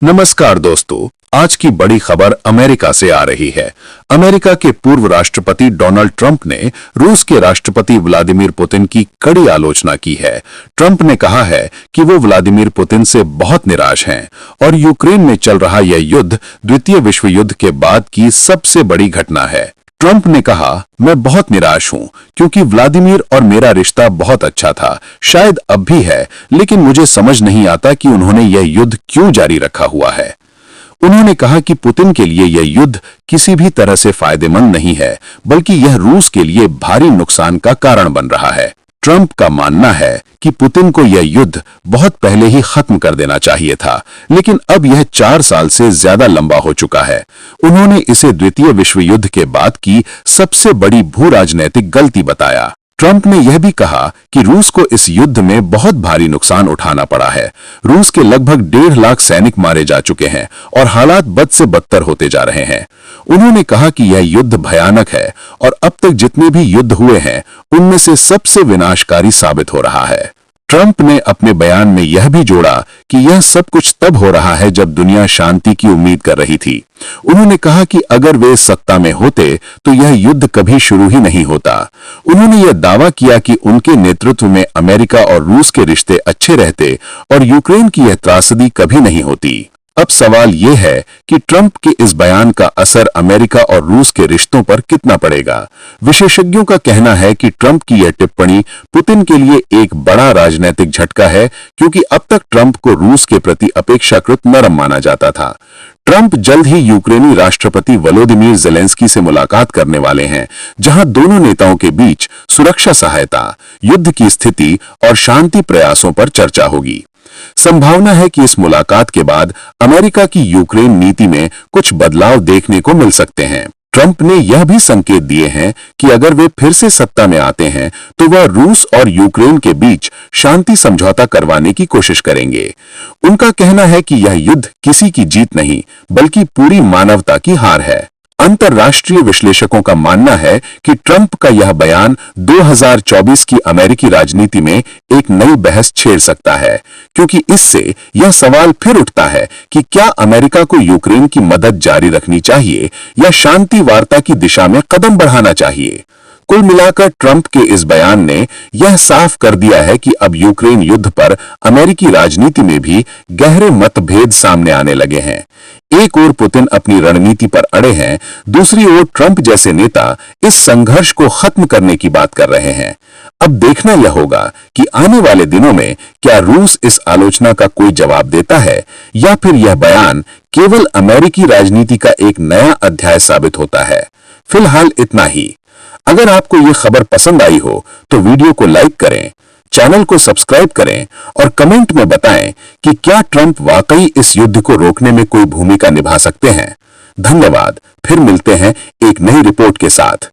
नमस्कार दोस्तों, आज की बड़ी खबर अमेरिका से आ रही है। अमेरिका के पूर्व राष्ट्रपति डोनाल्ड ट्रंप ने रूस के राष्ट्रपति व्लादिमीर पुतिन की कड़ी आलोचना की है। ट्रंप ने कहा है कि वो व्लादिमीर पुतिन से बहुत निराश हैं और यूक्रेन में चल रहा यह युद्ध द्वितीय विश्व युद्ध के बाद की सबसे बड़ी घटना है। ट्रंप ने कहा, मैं बहुत निराश हूं क्योंकि व्लादिमीर और मेरा रिश्ता बहुत अच्छा था, शायद अब भी है, लेकिन मुझे समझ नहीं आता कि उन्होंने यह युद्ध क्यों जारी रखा हुआ है। उन्होंने कहा कि पुतिन के लिए यह युद्ध किसी भी तरह से फायदेमंद नहीं है, बल्कि यह रूस के लिए भारी नुकसान का कारण बन रहा है। ट्रंप का मानना है कि पुतिन को यह युद्ध बहुत पहले ही खत्म कर देना चाहिए था, लेकिन अब यह 4 साल से ज्यादा लंबा हो चुका है। उन्होंने इसे द्वितीय विश्व युद्ध के बाद की सबसे बड़ी भू राजनैतिक गलती बताया। ट्रंप ने यह भी कहा कि रूस को इस युद्ध में बहुत भारी नुकसान उठाना पड़ा है। रूस के लगभग 1.5 लाख सैनिक मारे जा चुके हैं और हालात बद से बदतर होते जा रहे हैं। उन्होंने कहा कि यह युद्ध भयानक है और अब तक जितने भी युद्ध हुए हैं उनमें से सबसे विनाशकारी साबित हो रहा है। ट्रंप ने अपने बयान में यह भी जोड़ा कि यह सब कुछ तब हो रहा है जब दुनिया शांति की उम्मीद कर रही थी। उन्होंने कहा कि अगर वे सत्ता में होते तो यह युद्ध कभी शुरू ही नहीं होता। उन्होंने यह दावा किया कि उनके नेतृत्व में अमेरिका और रूस के रिश्ते अच्छे रहते और यूक्रेन की यह त्रासदी कभी नहीं होती। अब सवाल यह है कि ट्रंप के इस बयान का असर अमेरिका और रूस के रिश्तों पर कितना पड़ेगा। विशेषज्ञों का कहना है कि ट्रंप की यह टिप्पणी पुतिन के लिए एक बड़ा राजनीतिक झटका है, क्योंकि अब तक ट्रंप को रूस के प्रति अपेक्षाकृत नरम माना जाता था। ट्रंप जल्द ही यूक्रेनी राष्ट्रपति वोलोदिमीर ज़ेलेंस्की से मुलाकात करने वाले हैं, जहां दोनों नेताओं के बीच सुरक्षा सहायता, युद्ध की स्थिति और शांति प्रयासों पर चर्चा होगी। संभावना है कि इस मुलाकात के बाद अमेरिका की यूक्रेन नीति में कुछ बदलाव देखने को मिल सकते हैं। ट्रंप ने यह भी संकेत दिए हैं कि अगर वे फिर से सत्ता में आते हैं तो वह रूस और यूक्रेन के बीच शांति समझौता करवाने की कोशिश करेंगे। उनका कहना है कि यह युद्ध किसी की जीत नहीं, बल्कि पूरी मानवता की हार है। अंतर्राष्ट्रीय विश्लेषकों का मानना है कि ट्रंप का यह बयान 2024 की अमेरिकी राजनीति में एक नई बहस छेड़ सकता है, क्योंकि इससे यह सवाल फिर उठता है कि क्या अमेरिका को यूक्रेन की मदद जारी रखनी चाहिए या शांति वार्ता की दिशा में कदम बढ़ाना चाहिए। कुल मिलाकर ट्रंप के इस बयान ने यह साफ कर दिया है कि अब यूक्रेन युद्ध पर अमेरिकी राजनीति में भी गहरे मतभेद सामने आने लगे हैं। एक ओर पुतिन अपनी रणनीति पर अड़े हैं, दूसरी ओर ट्रंप जैसे नेता इस संघर्ष को खत्म करने की बात कर रहे हैं। अब देखना यह होगा कि आने वाले दिनों में क्या रूस इस आलोचना का कोई जवाब देता है या फिर यह बयान केवल अमेरिकी राजनीति का एक नया अध्याय साबित होता है। फिलहाल इतना ही। अगर आपको यह खबर पसंद आई हो तो वीडियो को लाइक करें, चैनल को सब्सक्राइब करें और कमेंट में बताएं कि क्या ट्रंप वाकई इस युद्ध को रोकने में कोई भूमिका निभा सकते हैं। धन्यवाद। फिर मिलते हैं एक नई रिपोर्ट के साथ।